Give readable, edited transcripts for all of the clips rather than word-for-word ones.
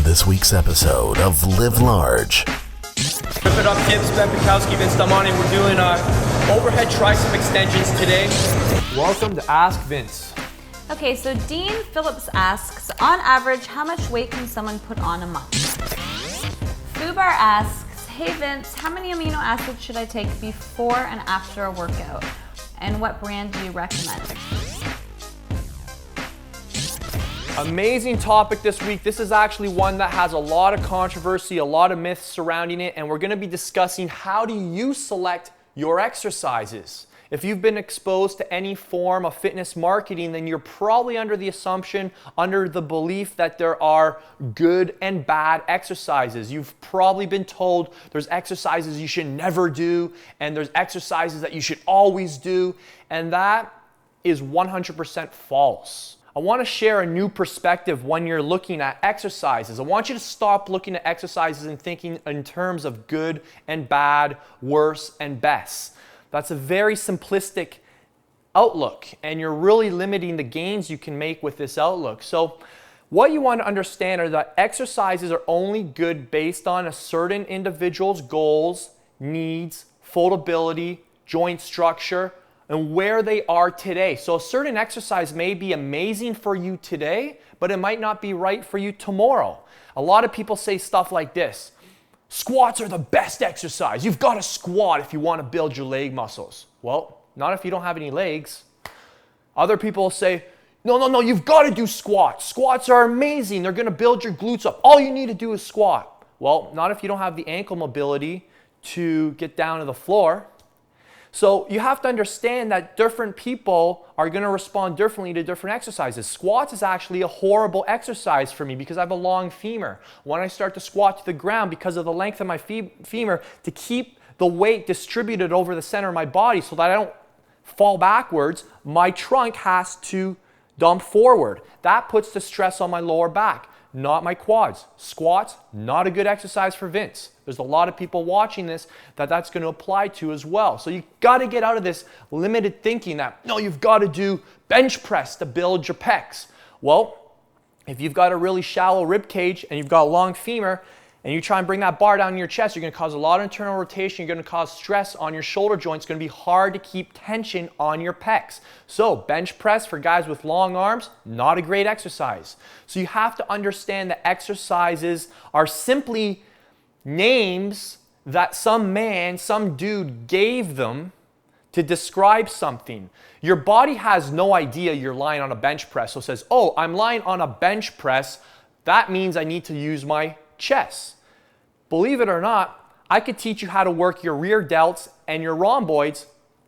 this week's episode of Live Large. Rip it up, hips, Ben Pikowski, Vince Damani. We're doing overhead tricep extensions today. Welcome to Ask Vince. Okay, so Dean Phillips asks, on average, how much weight can someone put on a month? Fubar asks, hey Vince, how many amino acids should I take before and after a workout? And what brand do you recommend? Amazing topic this week. This is actually one that has a lot of controversy, a lot of myths surrounding it, and we're going to be discussing how do you select your exercises. If you've been exposed to any form of fitness marketing, then you're probably under the assumption, under the belief that there are good and bad exercises. You've probably been told there's exercises you should never do, and there's exercises that you should always do, and that is 100% false. I want to share a new perspective when you're looking at exercises. I want you to stop looking at exercises and thinking in terms of good and bad, worse and best. That's a very simplistic outlook, and you're really limiting the gains you can make with this outlook. So what you want to understand are that exercises are only good based on a certain individual's goals, needs, full ability, joint structure, and where they are today. So a certain exercise may be amazing for you today, but it might not be right for you tomorrow. A lot of people say stuff like this: squats are the best exercise. You've got to squat if you want to build your leg muscles. Well, not if you don't have any legs. Other people say, no, you've got to do squats. Squats are amazing. They're going to build your glutes up. All you need to do is squat. Well, not if you don't have the ankle mobility to get down to the floor. So you have to understand that different people are going to respond differently to different exercises. Squats is actually a horrible exercise for me because I have a long femur. When I start to squat to the ground, because of the length of my femur, to keep the weight distributed over the center of my body so that I don't fall backwards, my trunk has to dump forward. That puts the stress on my lower back, not my quads. Squats, not a good exercise for Vince. There's a lot of people watching this that's going to apply to as well. So you got to get out of this limited thinking that, no, you've got to do bench press to build your pecs. Well, if you've got a really shallow rib cage and you've got a long femur and you try and bring that bar down in your chest, you're going to cause a lot of internal rotation. You're going to cause stress on your shoulder joints. It's going to be hard to keep tension on your pecs. So bench press for guys with long arms, not a great exercise. So you have to understand that exercises are simply names that some dude gave them to describe something. Your body has no idea you're lying on a bench press. So it says, oh, I'm lying on a bench press. That means I need to use my chest. Believe it or not, I could teach you how to work your rear delts and your rhomboids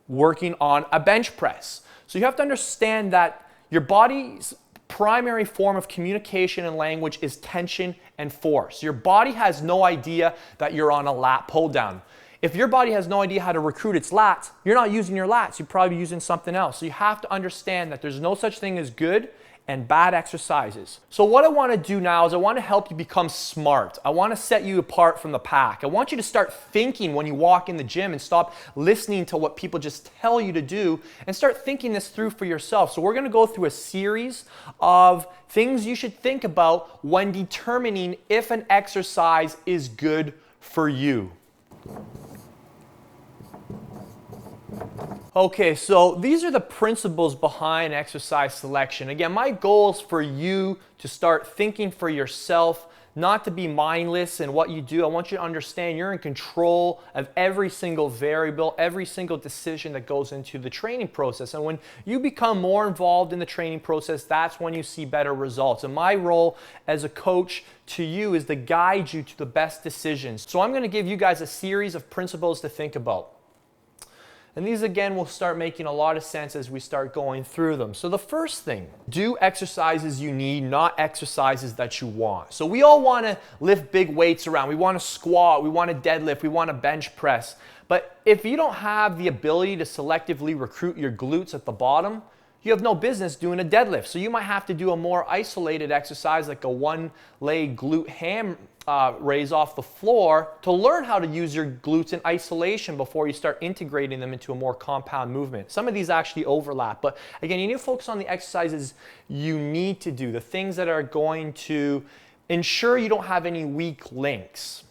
working on a bench press. So you have to understand that your body's primary form of communication and language is tension and force. Your body has no idea that you're on a lat pull down. If your body has no idea how to recruit its lats, you're not using your lats. You're probably using something else. So you have to understand that there's no such thing as good and bad exercises. So what I want to do now is I want to help you become smart. I want to set you apart from the pack. I want you to start thinking when you walk in the gym and stop listening to what people just tell you to do and start thinking this through for yourself. So we're going to go through a series of things you should think about when determining if an exercise is good for you. Okay, so these are the principles behind exercise selection. Again, my goal is for you to start thinking for yourself, not to be mindless in what you do. I want you to understand you're in control of every single variable, every single decision that goes into the training process. And when you become more involved in the training process, that's when you see better results. And my role as a coach to you is to guide you to the best decisions. So I'm going to give you guys a series of principles to think about. And these, again, will start making a lot of sense as we start going through them. So the first thing, do exercises you need, not exercises that you want. So we all want to lift big weights around. We want to squat, we want to deadlift, we want to bench press. But if you don't have the ability to selectively recruit your glutes at the bottom, you have no business doing a deadlift. So you might have to do a more isolated exercise like a one-leg glute ham raise off the floor to learn how to use your glutes in isolation before you start integrating them into a more compound movement. Some of these actually overlap, but again, you need to focus on the exercises you need to do, the things that are going to ensure you don't have any weak links.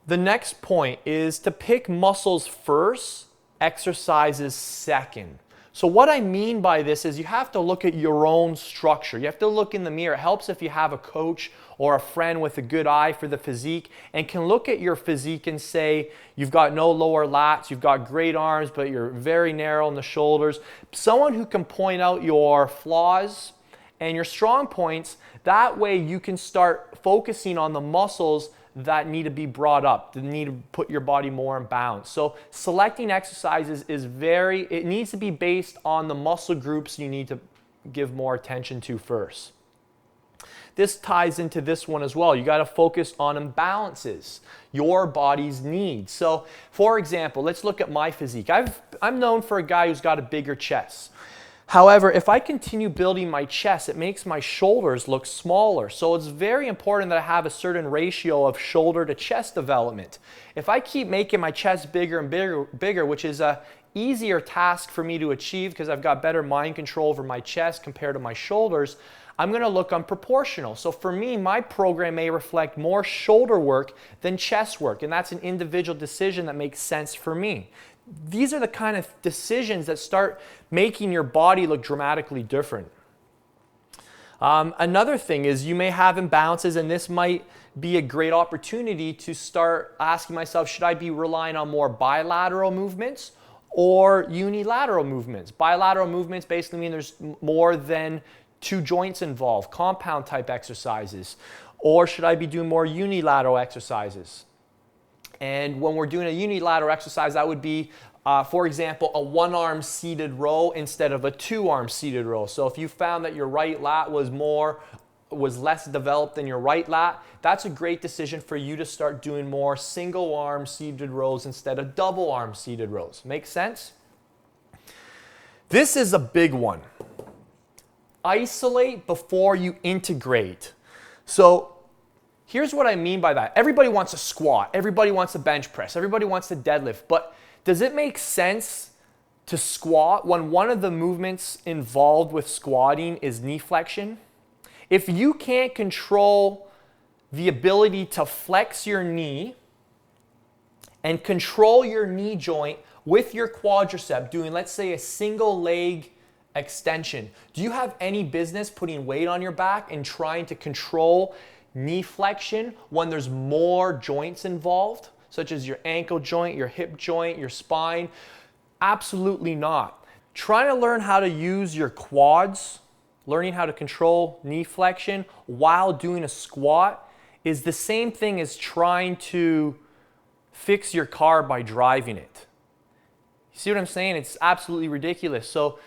The next point is to pick muscles first, exercises second. So what I mean by this is you have to look at your own structure. You have to look in the mirror. It helps if you have a coach or a friend with a good eye for the physique and can look at your physique and say, you've got no lower lats, you've got great arms, but you're very narrow in the shoulders. Someone who can point out your flaws and your strong points, that way you can start focusing on the muscles that need to be brought up, that need to put your body more in balance. So selecting exercises it needs to be based on the muscle groups you need to give more attention to first. This ties into this one as well. You got to focus on imbalances, your body's needs. So for example, let's look at my physique. I'm known for a guy who's got a bigger chest. However, if I continue building my chest, it makes my shoulders look smaller. So it's very important that I have a certain ratio of shoulder to chest development. If I keep making my chest bigger and bigger, which is a easier task for me to achieve because I've got better mind control over my chest compared to my shoulders, I'm going to look unproportional. So for me, my program may reflect more shoulder work than chest work, and that's an individual decision that makes sense for me. These are the kind of decisions that start making your body look dramatically different. Another thing is you may have imbalances, and this might be a great opportunity to start asking myself, should I be relying on more bilateral movements or unilateral movements? Bilateral movements basically mean there's more than two joints involved, compound type exercises. Or should I be doing more unilateral exercises? And when we're doing a unilateral exercise, that would be, for example, a one-arm seated row instead of a two-arm seated row. So if you found that your right lat was less developed than your right lat, that's a great decision for you to start doing more single-arm seated rows instead of double-arm seated rows. Make sense? This is a big one. Isolate before you integrate. So here's what I mean by that. Everybody wants a squat. Everybody wants a bench press. Everybody wants a deadlift. But does it make sense to squat when one of the movements involved with squatting is knee flexion? If you can't control the ability to flex your knee and control your knee joint with your quadricep doing, let's say, a single leg extension, do you have any business putting weight on your back and trying to control knee flexion when there's more joints involved, such as your ankle joint, your hip joint, your spine? Absolutely not. Trying to learn how to use your quads, learning how to control knee flexion while doing a squat is the same thing as trying to fix your car by driving it. You see what I'm saying? It's absolutely ridiculous. So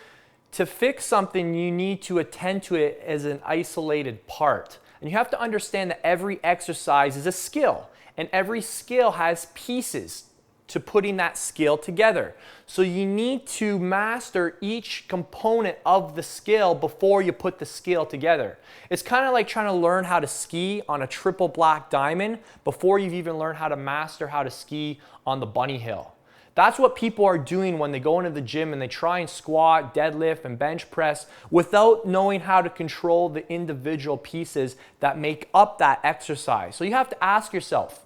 to fix something, you need to attend to it as an isolated part. And you have to understand that every exercise is a skill, and every skill has pieces to putting that skill together. So you need to master each component of the skill before you put the skill together. It's kind of like trying to learn how to ski on a triple black diamond before you've even learned how to master how to ski on the bunny hill. That's what people are doing when they go into the gym and they try and squat, deadlift, and bench press without knowing how to control the individual pieces that make up that exercise. So you have to ask yourself,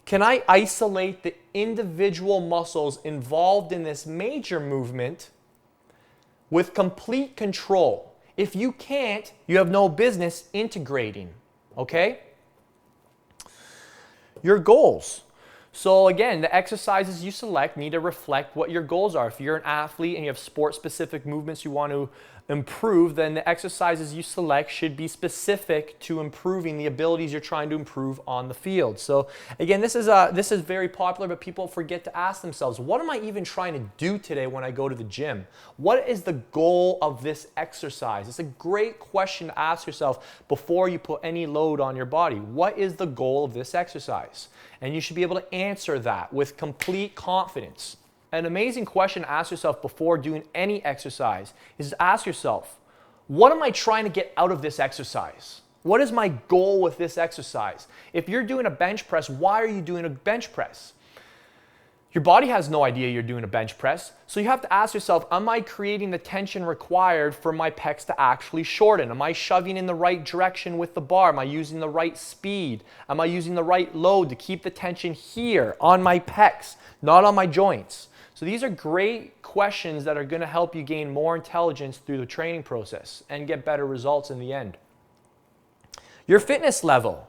can I isolate the individual muscles involved in this major movement with complete control? If you can't, you have no business integrating, okay? Your goals. So again, the exercises you select need to reflect what your goals are. If you're an athlete and you have sport-specific movements you want to improve, then the exercises you select should be specific to improving the abilities you're trying to improve on the field. So again, this is very popular, but people forget to ask themselves, what am I even trying to do today when I go to the gym? What is the goal of this exercise? It's a great question to ask yourself before you put any load on your body. What is the goal of this exercise? And you should be able to answer that with complete confidence. An amazing question to ask yourself before doing any exercise is to ask yourself, what am I trying to get out of this exercise? What is my goal with this exercise? If you're doing a bench press, why are you doing a bench press? Your body has no idea you're doing a bench press, so you have to ask yourself, am I creating the tension required for my pecs to actually shorten? Am I shoving in the right direction with the bar? Am I using the right speed? Am I using the right load to keep the tension here on my pecs, not on my joints? So these are great questions that are going to help you gain more intelligence through the training process and get better results in the end. Your fitness level.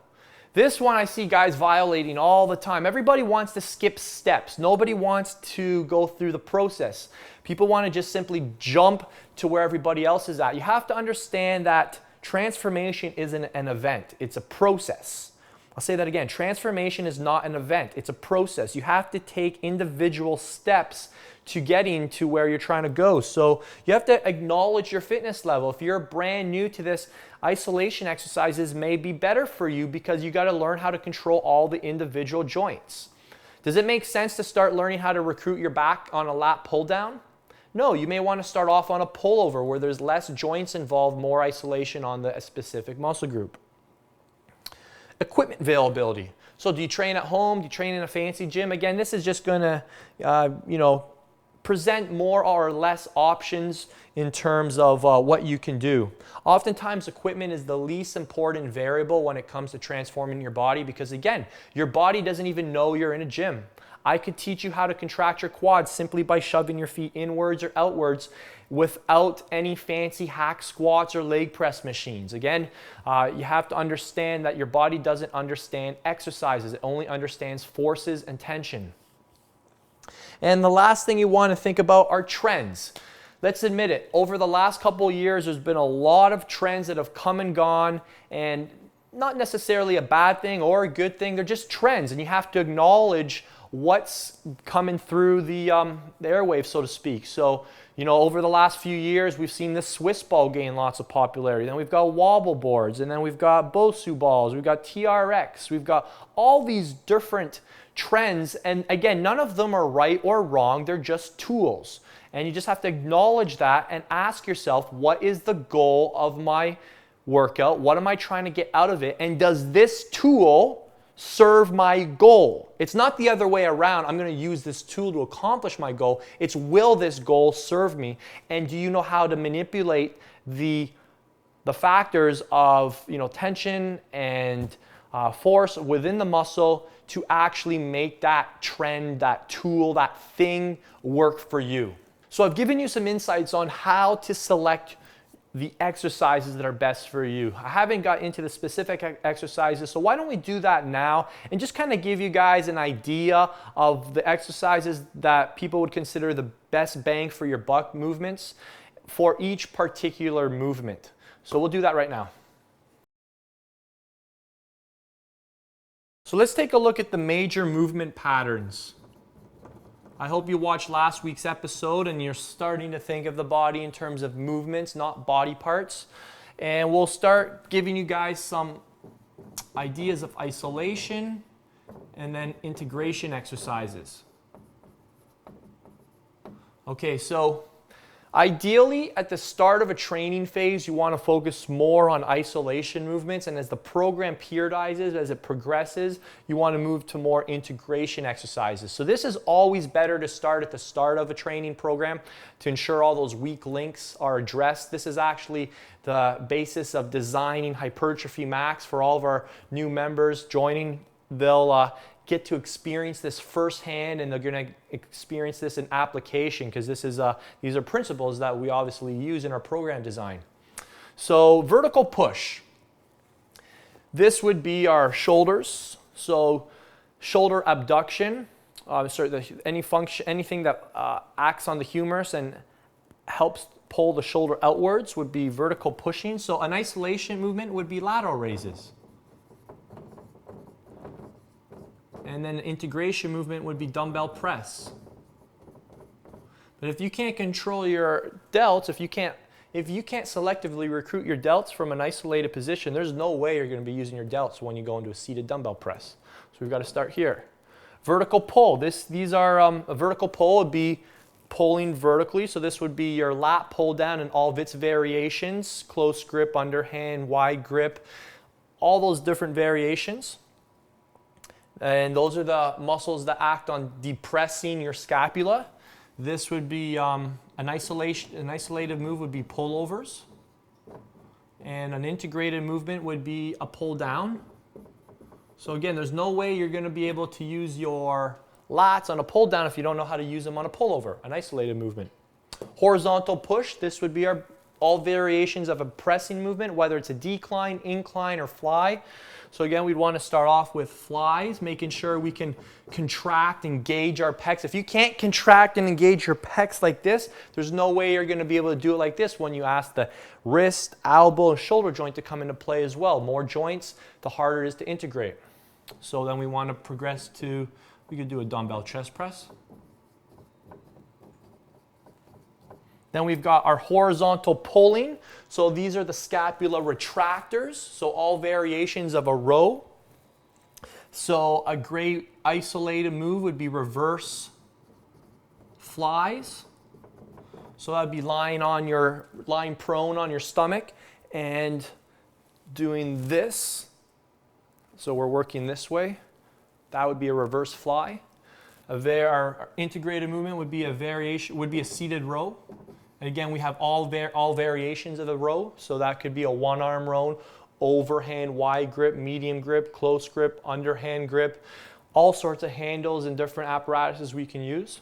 This one I see guys violating all the time. Everybody wants to skip steps. Nobody wants to go through the process. People want to just simply jump to where everybody else is at. You have to understand that transformation isn't an event. It's a process. I'll say that again. Transformation is not an event. It's a process. You have to take individual steps to getting to where you're trying to go. So you have to acknowledge your fitness level. If you're brand new to this, isolation exercises may be better for you because you got to learn how to control all the individual joints. Does it make sense to start learning how to recruit your back on a lat pull down? No, you may want to start off on a pullover where there's less joints involved, more isolation on the specific muscle group. Equipment availability. So do you train at home? Do you train in a fancy gym? Again, this is just going to, present more or less options in terms of what you can do. Oftentimes, equipment is the least important variable when it comes to transforming your body because, again, your body doesn't even know you're in a gym. I could teach you how to contract your quads simply by shoving your feet inwards or outwards without any fancy hack squats or leg press machines. Again, you have to understand that your body doesn't understand exercises. It only understands forces and tension. And the last thing you want to think about are trends. Let's admit it, over the last couple of years, there's been a lot of trends that have come and gone, and not necessarily a bad thing or a good thing. They're just trends, and you have to acknowledge what's coming through the airwaves, so to speak. So, over the last few years, we've seen the Swiss ball gain lots of popularity. Then we've got wobble boards, and then we've got Bosu balls, we've got TRX, we've got all these different trends. And again, none of them are right or wrong. They're just tools. And you just have to acknowledge that and ask yourself, what is the goal of my workout? What am I trying to get out of it? And does this tool serve my goal? It's not the other way around. I'm going to use this tool to accomplish my goal. It's, will this goal serve me? And do you know how to manipulate the factors of tension and force within the muscle to actually make that trend, that tool, that thing work for you? So I've given you some insights on how to select the exercises that are best for you. I haven't got into the specific exercises, so why don't we do that now and just kind of give you guys an idea of the exercises that people would consider the best bang for your buck movements for each particular movement. So we'll do that right now. So let's take a look at the major movement patterns. I hope you watched last week's episode and you're starting to think of the body in terms of movements, not body parts. And we'll start giving you guys some ideas of isolation and then integration exercises. Okay, so ideally, at the start of a training phase, you want to focus more on isolation movements, and as the program periodizes, as it progresses, you want to move to more integration exercises. So this is always better to start at the start of a training program to ensure all those weak links are addressed. This is actually the basis of designing Hypertrophy Max for all of our new members joining. They'll get to experience this firsthand, and they're going to experience this in application because these are principles that we obviously use in our program design. So vertical push. This would be our shoulders. So shoulder abduction, anything that acts on the humerus and helps pull the shoulder outwards would be vertical pushing. So an isolation movement would be lateral raises. And then integration movement would be dumbbell press. But if you can't control your delts, if you can't selectively recruit your delts from an isolated position, there's no way you're going to be using your delts when you go into a seated dumbbell press. So we've got to start here. Vertical pull. A vertical pull would be pulling vertically. So this would be your lat pull down in all of its variations: close grip, underhand, wide grip, all those different variations. And those are the muscles that act on depressing your scapula. This would be an isolated move would be pullovers. And an integrated movement would be a pull down. So again, there's no way you're going to be able to use your lats on a pull down if you don't know how to use them on a pullover, an isolated movement. Horizontal push, this would be all variations of a pressing movement, whether it's a decline, incline, or fly. So again, we'd want to start off with flies, making sure we can contract, engage our pecs. If you can't contract and engage your pecs like this, there's no way you're going to be able to do it like this when you ask the wrist, elbow, and shoulder joint to come into play as well. More joints, the harder it is to integrate. So then we want to progress to, we could do a dumbbell chest press. Then we've got our horizontal pulling. So these are the scapula retractors. So all variations of a row. So a great isolated move would be reverse flies. So that'd be lying prone on your stomach and doing this. So we're working this way. That would be a reverse fly. Our integrated movement would be a seated row. And again, we have all variations of the row. So that could be a one-arm row, overhand, wide grip, medium grip, close grip, underhand grip, all sorts of handles and different apparatuses we can use.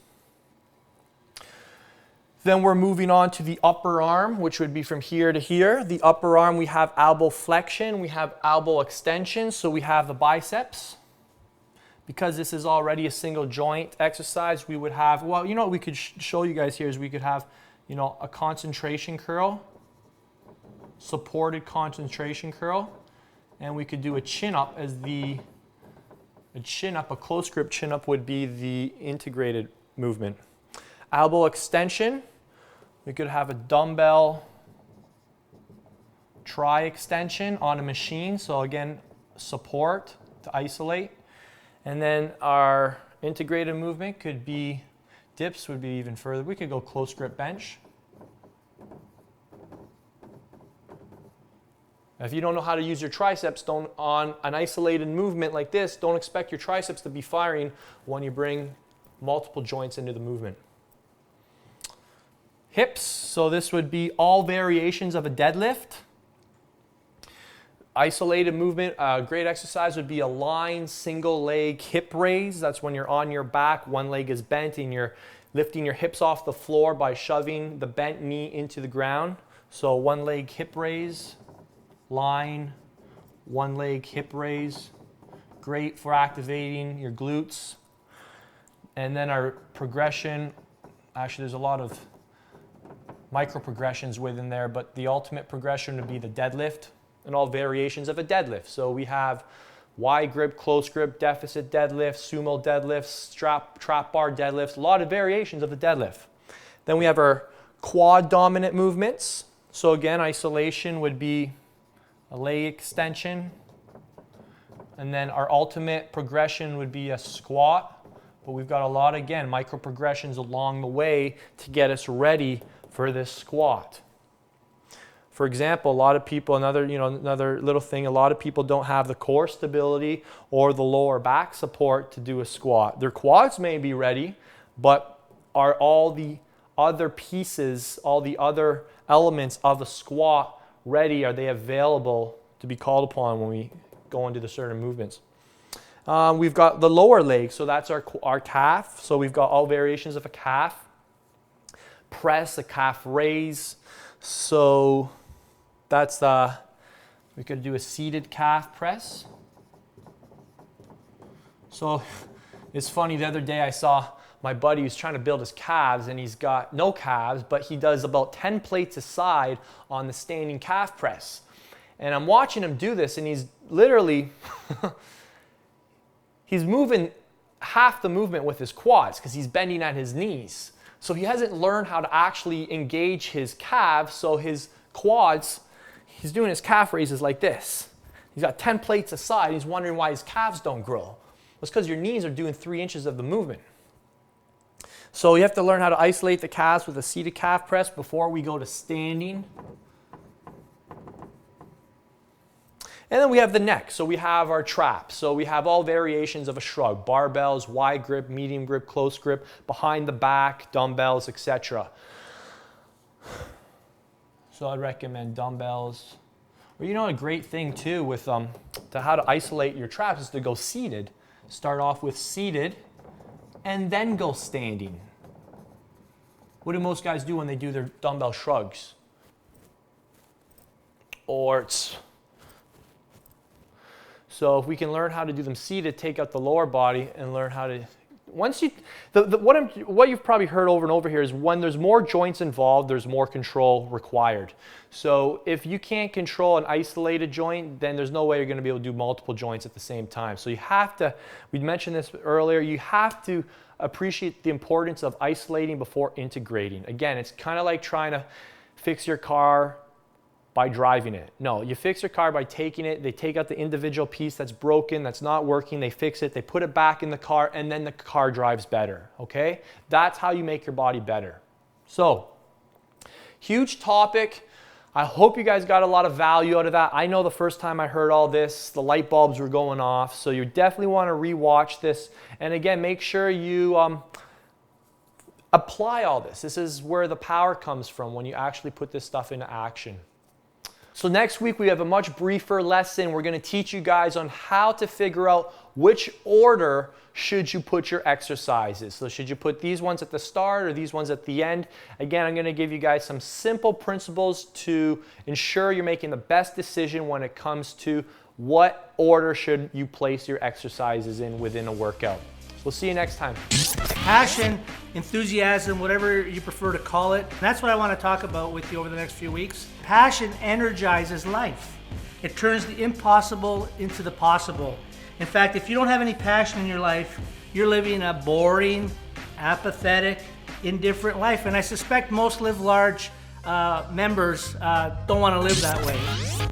Then we're moving on to the upper arm, which would be from here to here. The upper arm, we have elbow flexion, we have elbow extension, so we have the biceps. Because this is already a single joint exercise, we would have, well, you know what we could show you guys here is we could have, a concentration curl, supported concentration curl, and we could do a chin up as a close grip chin up would be the integrated movement. Elbow extension, we could have a dumbbell tri extension on a machine, so again, support to isolate. And then our integrated movement could be, dips would be even further. We could go close grip bench. If you don't know how to use your triceps, on an isolated movement like this, don't expect your triceps to be firing when you bring multiple joints into the movement. Hips, so this would be all variations of a deadlift. Isolated movement, a great exercise would be a line single leg hip raise. That's when you're on your back, one leg is bent and you're lifting your hips off the floor by shoving the bent knee into the ground. So one leg hip raise, line, one leg hip raise. Great for activating your glutes. And then our progression, actually there's a lot of micro progressions within there, but the ultimate progression would be the deadlift. And all variations of a deadlift. So we have wide grip, close grip, deficit deadlift, sumo deadlifts, trap bar deadlifts, a lot of variations of the deadlift. Then we have our quad dominant movements. So again, isolation would be a leg extension. And then our ultimate progression would be a squat. But we've got a lot, again, micro progressions along the way to get us ready for this squat. For example, a lot of people, another little thing, a lot of people don't have the core stability or the lower back support to do a squat. Their quads may be ready, but are all the other pieces, all the other elements of a squat ready? Are they available to be called upon when we go into the certain movements? We've got the lower leg, so that's our calf. So we've got all variations of a calf. Press, a calf raise. So that's we could do a seated calf press. So it's funny, the other day I saw my buddy who's trying to build his calves and he's got no calves, but he does about 10 plates a side on the standing calf press. And I'm watching him do this and he's literally, he's moving half the movement with his quads because he's bending at his knees. So he hasn't learned how to actually engage his calves, so his quads, he's doing his calf raises like this. He's got 10 plates aside. He's wondering why his calves don't grow. It's because your knees are doing 3 inches of the movement. So you have to learn how to isolate the calves with a seated calf press before we go to standing. And then we have the neck. So we have our traps. So we have all variations of a shrug, barbells, wide grip, medium grip, close grip, behind the back, dumbbells, etc. So I'd recommend dumbbells. Or you know, a great thing too with to how to isolate your traps is to go seated. Start off with seated and then go standing. What do most guys do when they do their dumbbell shrugs? So if we can learn how to do them seated, take out the lower body and learn how to, once you, what you've probably heard over and over here is when there's more joints involved, there's more control required. So if you can't control an isolated joint, then there's no way you're going to be able to do multiple joints at the same time. So you have to, we mentioned this earlier, you have to appreciate the importance of isolating before integrating. Again, it's kind of like trying to fix your car by driving it. No, you fix your car by taking it, they take out the individual piece that's broken, that's not working, they fix it, they put it back in the car, and then the car drives better, okay? That's how you make your body better. So, huge topic. I hope you guys got a lot of value out of that. I know the first time I heard all this, the light bulbs were going off, so you definitely want to rewatch this. And again, make sure you apply all this. This is where the power comes from when you actually put this stuff into action. So next week we have a much briefer lesson. We're going to teach you guys on how to figure out which order should you put your exercises. So should you put these ones at the start or these ones at the end? Again, I'm going to give you guys some simple principles to ensure you're making the best decision when it comes to what order should you place your exercises in within a workout. We'll see you next time. Passion, enthusiasm, whatever you prefer to call it. That's what I want to talk about with you over the next few weeks. Passion energizes life. It turns the impossible into the possible. In fact, if you don't have any passion in your life, you're living a boring, apathetic, indifferent life. And I suspect most Live Large members don't want to live that way.